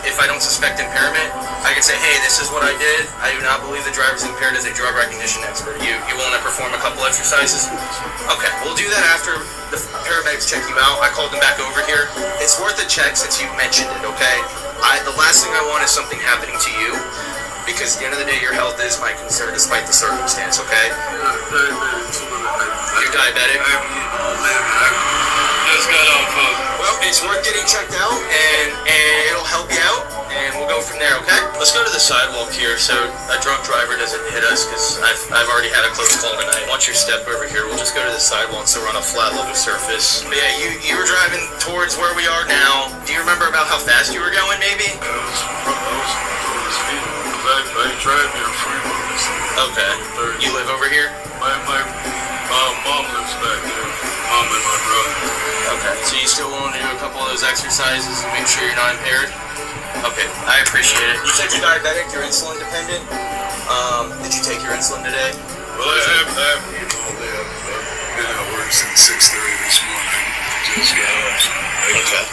if I don't suspect impairment, I can say, hey, this is what I did. I do not believe the driver's impaired as a drug recognition expert. You willing to perform a couple exercises? Okay, we'll do that after the paramedics check you out. I called them back over here. It's worth a check since you mentioned it, okay? The last thing I want is something happening to you, because at the end of the day, your health is my concern despite the circumstance, okay? You're diabetic? Well, it's worth getting checked out, and it'll help you out, and we'll go from there, okay? Let's go to the sidewalk here so a drunk driver doesn't hit us, because I've already had a close call tonight. Once you step over here, we'll just go to the sidewalk so we're on a flat level surface. But yeah, you were driving towards where we are now. Do you remember about how fast you were going, maybe? I drive here frequently. Okay. You live over here? My mom lives back there. Mom and my brother. Okay. So you still want to do a couple of those exercises and make sure you're not impaired? Okay. I appreciate it. You said you're diabetic. You're insulin dependent. Did you take your insulin today? Well, I have all day. I've been at work since 6:30 this morning. Just got up. Okay.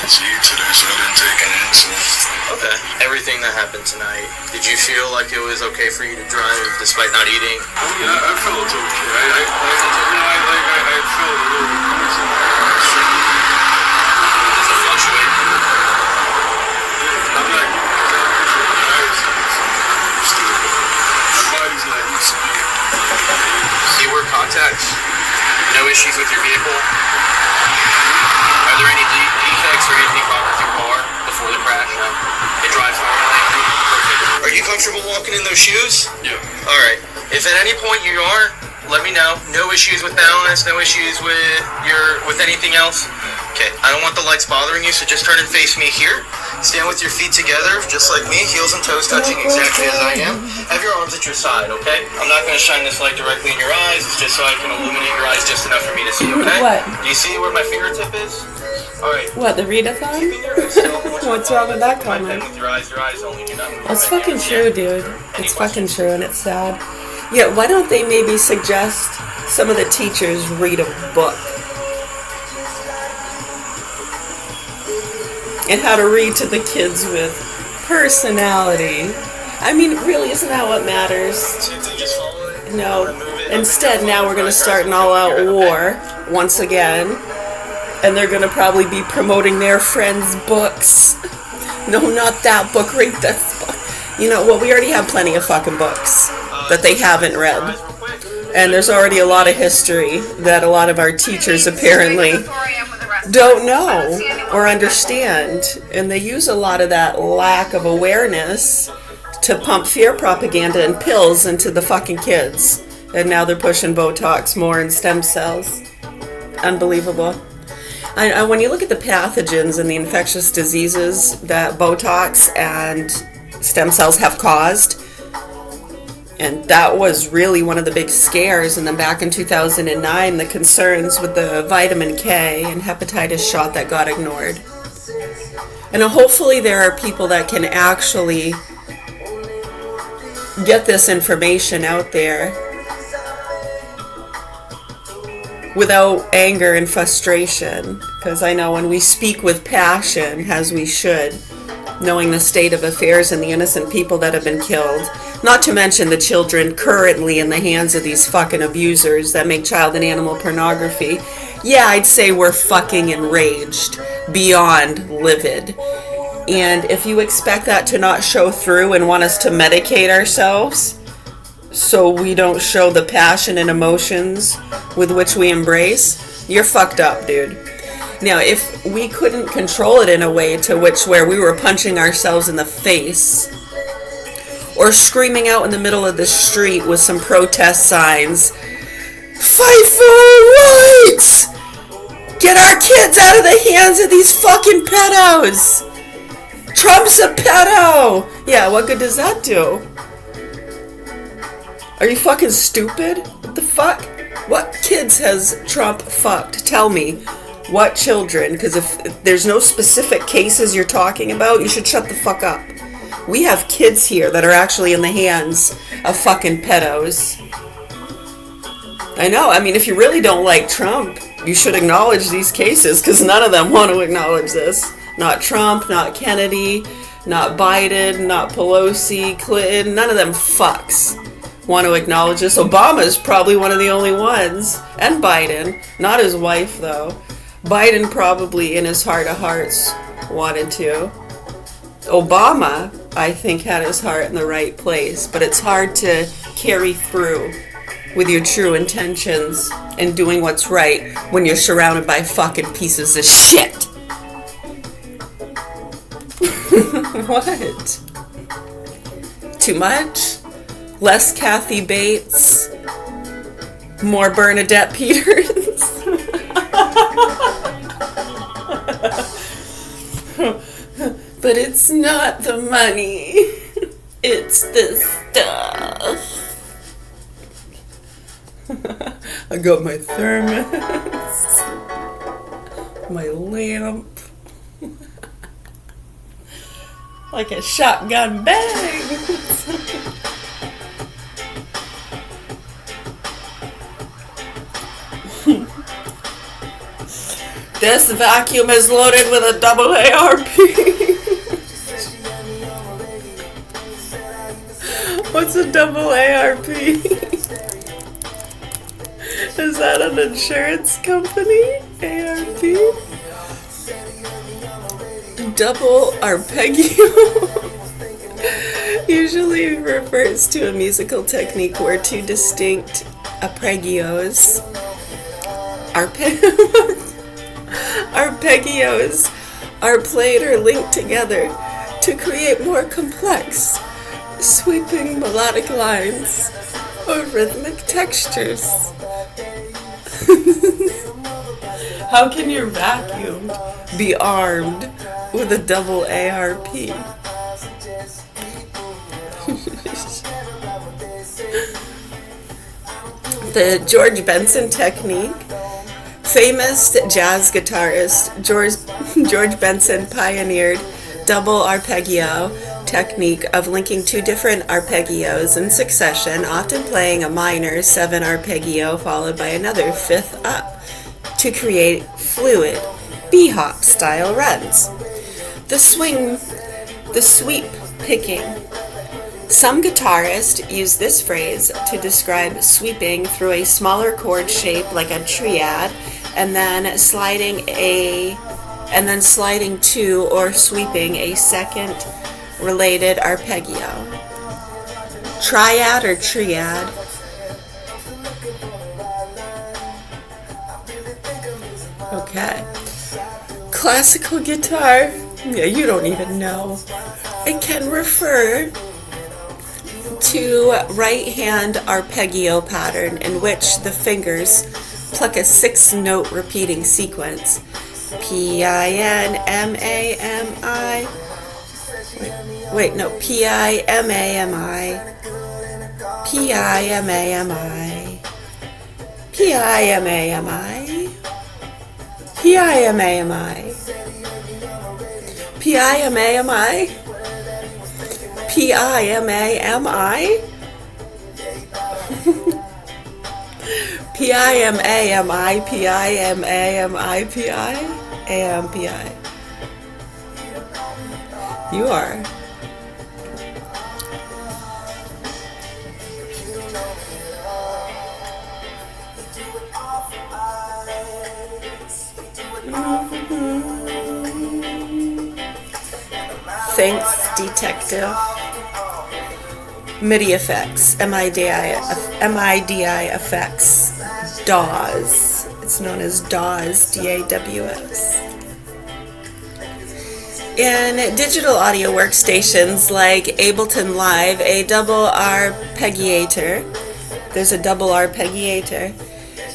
To eat today, so I didn't take any insulin. Okay. Everything that happened tonight, did you feel like it was okay for you to drive despite not eating? Yeah, I felt okay. I felt a little bit crazy. Does it fluctuate? I'm not getting my body's not used to being. Do you wear contacts? No issues with your vehicle? Are there any defects or anything wrong with your car before the crash? No. It drives normally? Perfect. Are you comfortable walking in those shoes? Yeah. Alright. If at any point you are, let me know. No issues with balance, no issues with anything else? Okay, I don't want the lights bothering you, so just turn and face me here. Stand with your feet together, just like me, heels and toes touching exactly as I am. Have your arms at your side, okay? I'm not going to shine this light directly in your eyes, it's just so I can illuminate your eyes just enough for me to see, okay? What? Do you see where my fingertip is? Alright. What, the readathon? What's wrong with that comment? Your eyes only, do not move. That's fucking true, dude. It's fucking true, and it's sad. Yeah, why don't they maybe suggest some of the teachers read a book? And how to read to the kids with personality. I mean, really, isn't that what matters? No. Instead, now we're going to start an all-out war once again. And they're going to probably be promoting their friends' books. No, not that book. Read this book. You know, well, we already have plenty of fucking books that they haven't read. And there's already a lot of history that a lot of our teachers apparently don't know or understand. And they use a lot of that lack of awareness to pump fear propaganda and pills into the fucking kids. And now they're pushing Botox more and stem cells. Unbelievable. When you look at the pathogens and the infectious diseases that Botox and stem cells have caused, and that was really one of the big scares. And then back in 2009, the concerns with the vitamin K and hepatitis shot that got ignored. And hopefully there are people that can actually get this information out there without anger and frustration. Because I know when we speak with passion, as we should, knowing the state of affairs and the innocent people that have been killed, not to mention the children currently in the hands of these fucking abusers that make child and animal pornography, yeah, I'd say we're fucking enraged, beyond livid. And if you expect that to not show through and want us to medicate ourselves so we don't show the passion and emotions with which we embrace, you're fucked up, dude. Now, if we couldn't control it in a way to where we were punching ourselves in the face or screaming out in the middle of the street with some protest signs, fight for our rights! Get our kids out of the hands of these fucking pedos! Trump's a pedo! Yeah, what good does that do? Are you fucking stupid? What the fuck? What kids has Trump fucked? Tell me. What children? Because if there's no specific cases you're talking about, you should shut the fuck up. We have kids here that are actually in the hands of fucking pedos. I know. I mean, if you really don't like Trump, you should acknowledge these cases, because none of them want to acknowledge this. Not Trump, not Kennedy, not Biden, not Pelosi, Clinton, none of them fucks want to acknowledge this. Obama's probably one of the only ones. And Biden. Not his wife, though. Biden probably, in his heart of hearts, wanted to. Obama, I think, had his heart in the right place. But it's hard to carry through with your true intentions and doing what's right when you're surrounded by fucking pieces of shit. What? Too much? Less Kathy Bates? More Bernadette Peters? But it's not the money. It's the stuff. I got my thermos. My lamp. Like a shotgun bag. This vacuum is loaded with a double ARP. What's a double ARP? Is that an insurance company? ARP? Double arpeggio usually refers to a musical technique where two distinct arpeggios are played or linked together to create more complex, sweeping melodic lines or rhythmic textures. How can your vacuum be armed with a double ARP? The George Benson technique. Famous jazz guitarist George Benson pioneered double arpeggio technique of linking two different arpeggios in succession, often playing a minor 7 arpeggio followed by another 5th up to create fluid bebop style runs. The sweep picking. Some guitarists use this phrase to describe sweeping through a smaller chord shape like a triad and then sliding to or sweeping a second related arpeggio. Triad or triad? Okay. Classical guitar? Yeah, you don't even know. It can refer to right-hand arpeggio pattern in which the fingers pluck a 6-note repeating sequence. P-I-N-M-A-M-I. P-I-M-A-M-I. P-I-M-A-M-I. P-I-M-A-M-I. P-I-M-A-M-I. P-I-M-A-M-I. P-I-M-A-M-I. P-I-M-A-M-I. P-I-M-A-M-I. P-I-M-P-I. You are. Thanks, detective. MIDI effects, M-I-D-I effects, DAWs. It's known as DAWs, D-A-W-S. In digital audio workstations like Ableton Live, a double arpeggiator, there's a double arpeggiator,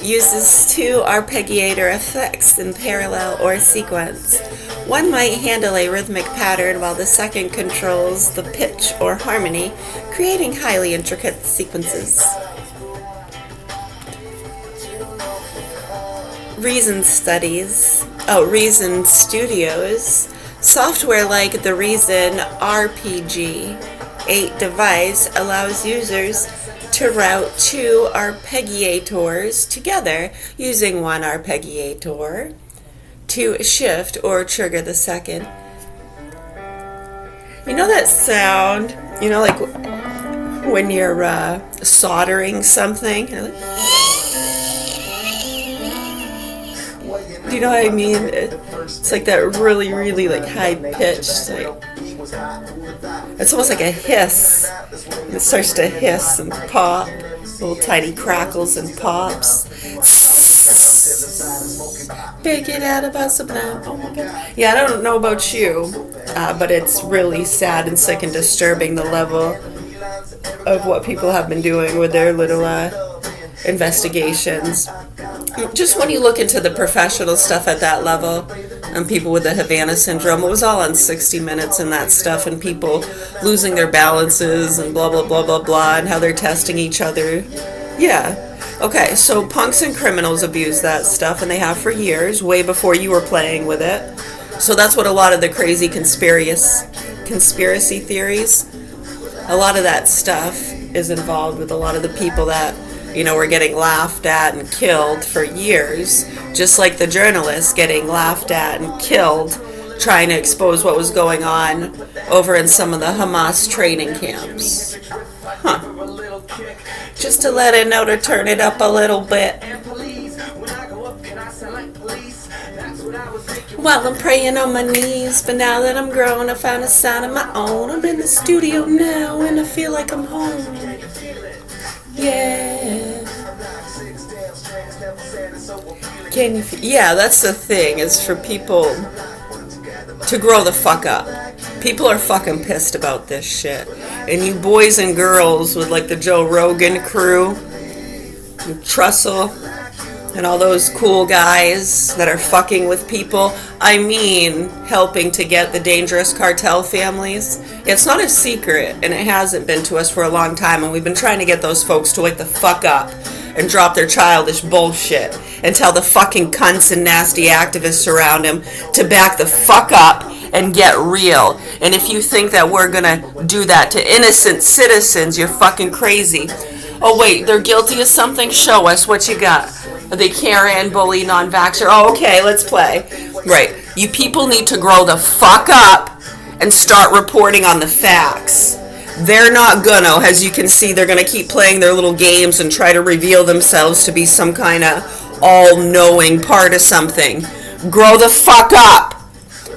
uses 2 arpeggiator effects in parallel or sequence. One might handle a rhythmic pattern while the second controls the pitch or harmony, creating highly intricate sequences. Reason Studios. Software like the Reason RPG 8 device allows users to route 2 arpeggiators together using one arpeggiator to shift or trigger the second. You know that sound? You know, like when you're soldering something? You're like, do you know what I mean? It's like that really, really like high pitched, like, it's almost like a hiss. It starts to hiss and pop, little tiny crackles and pops. Big it out of us, oh my god. Yeah, I don't know about you, but it's really sad and sick and disturbing, the level of what people have been doing with their little investigations. Just when you look into the professional stuff at that level, and people with the Havana syndrome, it was all on 60 Minutes and that stuff, and people losing their balances and blah blah blah blah blah, and how they're testing each other. Yeah. Okay, so punks and criminals abuse that stuff, and they have for years, way before you were playing with it. So that's what a lot of the crazy conspiracy theories, a lot of that stuff is involved with a lot of the people that, you know, were getting laughed at and killed for years, just like the journalists getting laughed at and killed trying to expose what was going on over in some of the Hamas training camps. Huh. Just to let it know to turn it up a little bit. Well, I'm praying on my knees, but now that I'm grown, I found a sound of my own. I'm in the studio now, and I feel like I'm home. Yeah. Can you? Yeah, that's the thing. Is for people to grow the fuck up. People are fucking pissed about this shit. And you boys and girls with like the Joe Rogan crew, and Trussell, and all those cool guys that are fucking with people. I mean, helping to get the dangerous cartel families. It's not a secret, and it hasn't been to us for a long time, and we've been trying to get those folks to wake the fuck up and drop their childish bullshit and tell the fucking cunts and nasty activists around him to back the fuck up and get real. And if you think that we're gonna do that to innocent citizens, you're fucking crazy. Oh wait, they're guilty of something? Show us what you got. Are they Karen, bully, non-vaxxer? Oh, okay, let's play. Right, you people need to grow the fuck up and start reporting on the facts. They're not gonna, as you can see, they're gonna keep playing their little games and try to reveal themselves to be some kind of all-knowing part of something. Grow the fuck up.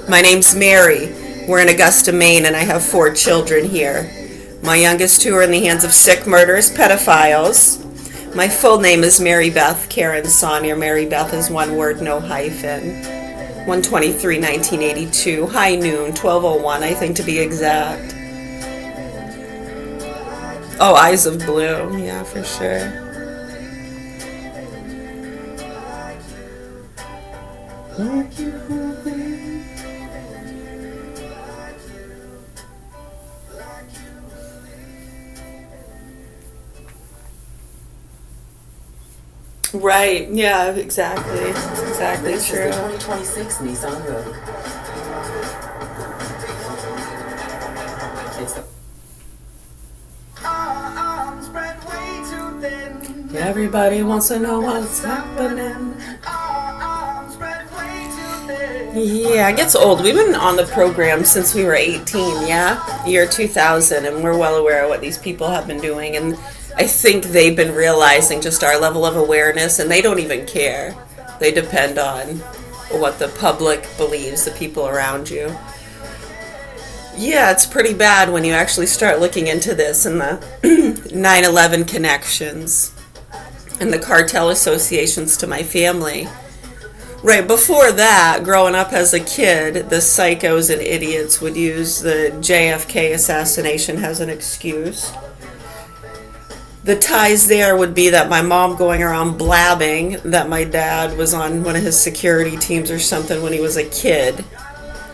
My name's Mary. We're in Augusta, Maine, and I have 4 children here. My youngest 2 are in the hands of sick murderers, pedophiles. My full name is Mary Beth Karen Saunier. Mary Beth is one word, no hyphen. 1/23/1982, high noon, 12:01, I think to be exact. Oh, eyes of blue, yeah, for sure. Right, yeah, exactly. It's exactly this true. Is the 2026 Nissan Rogue. It's the Everybody wants to know what's happening. Yeah, it gets old. We've been on the program since we were 18, yeah? Year 2000, and we're well aware of what these people have been doing, and I think they've been realizing just our level of awareness, and they don't even care. They depend on what the public believes, the people around you. Yeah, it's pretty bad when you actually start looking into this and the 9/11 connections and the cartel associations to my family. Right, before that, growing up as a kid, the psychos and idiots would use the JFK assassination as an excuse. The ties there would be that my mom going around blabbing that my dad was on one of his security teams or something when he was a kid.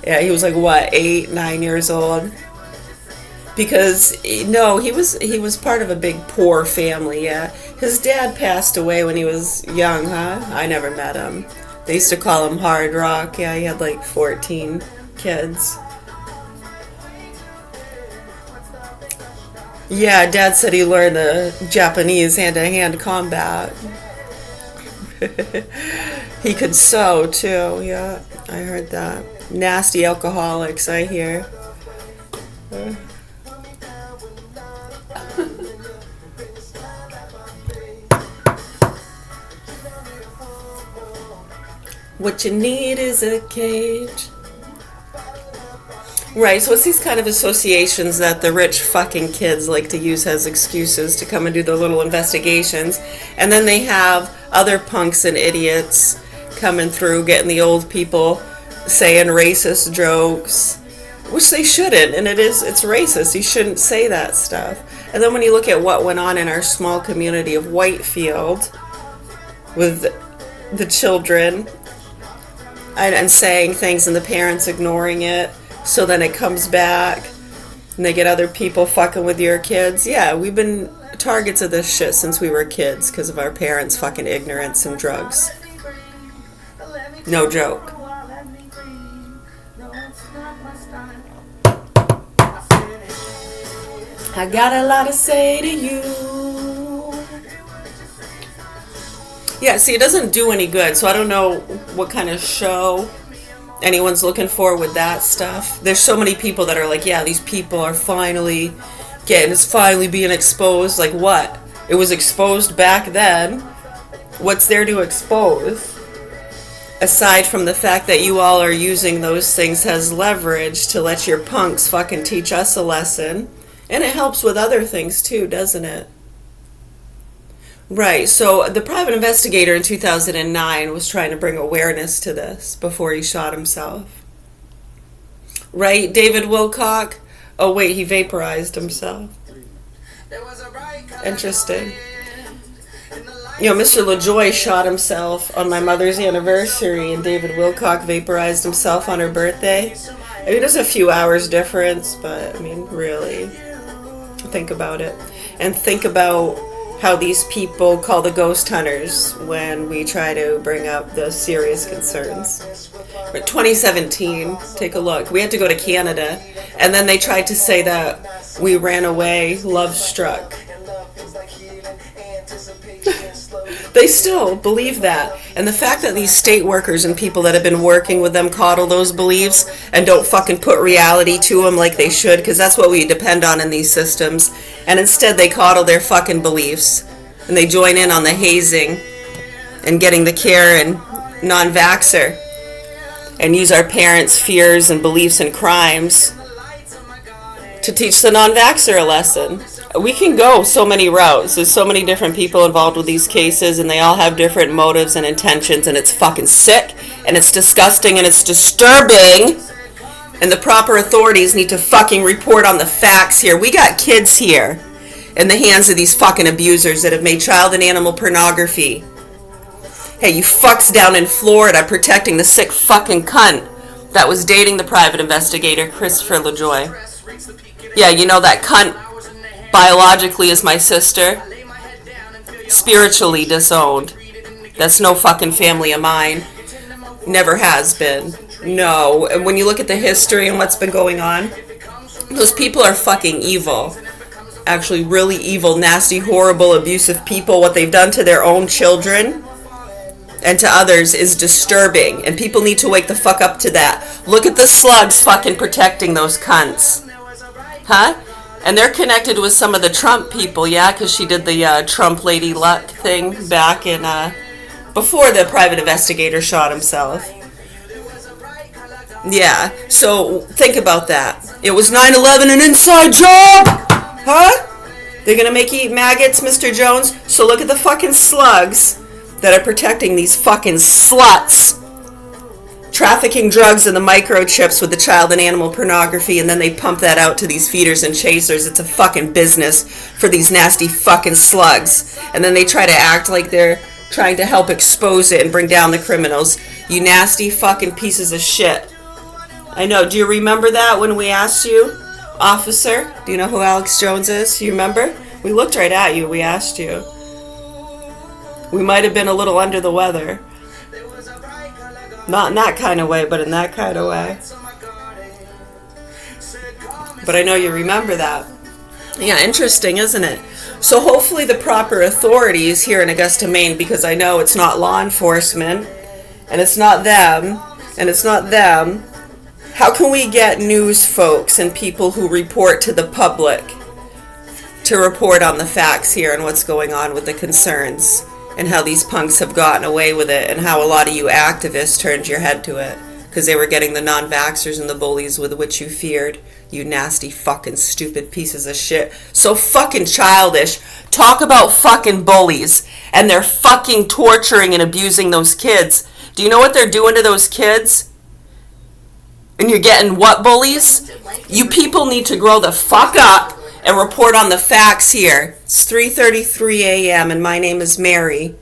Yeah, he was like, what, 8, 9 years old? Because, no, he was part of a big poor family, yeah. His dad passed away when he was young, huh? I never met him. They used to call him Hard Rock. Yeah, he had like 14 kids. Yeah, Dad said he learned the Japanese hand-to-hand combat. He could sew, too. Yeah, I heard that. Nasty alcoholics, I hear. What you need is a cage. Right, so it's these kind of associations that the rich fucking kids like to use as excuses to come and do their little investigations. And then they have other punks and idiots coming through, getting the old people saying racist jokes, which they shouldn't, and it's racist. You shouldn't say that stuff. And then when you look at what went on in our small community of Whitefield with the children and saying things and the parents ignoring it, so then it comes back and they get other people fucking with your kids. Yeah, we've been targets of this shit since we were kids because of our parents' fucking ignorance and drugs. No joke. I got a lot to say to you. Yeah, see, it doesn't do any good, so I don't know what kind of show anyone's looking for with that stuff. There's so many people that are like, yeah, these people are finally it's finally being exposed. Like what? It was exposed back then. What's there to expose? Aside from the fact that you all are using those things as leverage to let your punks fucking teach us a lesson. And it helps with other things too, doesn't it? Right, so the private investigator in 2009 was trying to bring awareness to this before he shot himself. Right, David Wilcock? Oh wait, he vaporized himself. Interesting. You know, Mr. LaJoy shot himself on my mother's anniversary, and David Wilcock vaporized himself on her birthday. I mean, there's a few hours difference, but I mean, really, think about it. And think about how these people call the ghost hunters when we try to bring up the serious concerns. 2017, take a look. We had to go to Canada, and then they tried to say that we ran away, love struck. They still believe that. And the fact that these state workers and people that have been working with them coddle those beliefs and don't fucking put reality to them like they should, because that's what we depend on in these systems. And instead they coddle their fucking beliefs. And they join in on the hazing and getting the care and non-vaxxer. And use our parents' fears and beliefs and crimes to teach the non-vaxxer a lesson. We can go so many routes. There's so many different people involved with these cases, and they all have different motives and intentions, and it's fucking sick, and it's disgusting, and it's disturbing, and the proper authorities need to fucking report on the facts here. We got kids here in the hands of these fucking abusers that have made child and animal pornography. Hey, you fucks down in Florida protecting the sick fucking cunt that was dating the private investigator, Christopher LaJoy. Yeah, you know that cunt biologically is my sister, spiritually disowned. That's no fucking family of mine. Never has been. No. And when you look at the history and what's been going on, those people are fucking evil. Actually really evil, nasty, horrible, abusive people. What they've done to their own children and to others is disturbing. And people need to wake the fuck up to that. Look at the slugs fucking protecting those cunts. Huh? And they're connected with some of the Trump people, yeah, because she did the Trump Lady Luck thing back in, before the private investigator shot himself. Yeah, so think about that. It was 9/11 an inside job? Huh? They're gonna make you eat maggots, Mr. Jones? So look at the fucking slugs that are protecting these fucking sluts. Trafficking drugs and the microchips with the child and animal pornography, and then they pump that out to these feeders and chasers. It's a fucking business for these nasty fucking slugs. And then they try to act like they're trying to help expose it and bring down the criminals. You nasty fucking pieces of shit. I know. Do you remember that when we asked you, officer? Do you know who Alex Jones is? You remember? We looked right at you. We asked you. We might have been a little under the weather. Not in that kind of way, but in that kind of way. But I know you remember that. Yeah, interesting, isn't it? So hopefully the proper authorities here in Augusta, Maine, because I know it's not law enforcement, and it's not them, and it's not them, How can we get news folks and people who report to the public to report on the facts here and what's going on with the concerns and how these punks have gotten away with it and how a lot of you activists turned your head to it because they were getting the non-vaxxers and the bullies with which you feared, you nasty fucking stupid pieces of shit. So fucking childish. Talk about fucking bullies and they're fucking torturing and abusing those kids. Do you know what they're doing to those kids? And you're getting what bullies? You people need to grow the fuck up and report on the facts here. It's 3:33 a.m. and my name is Mary.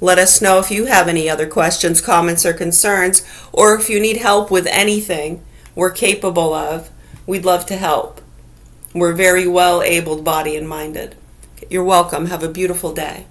Let us know if you have any other questions, comments, or concerns, or if you need help with anything we're capable of. We'd love to help. We're very well abled body and minded. You're welcome. Have a beautiful day.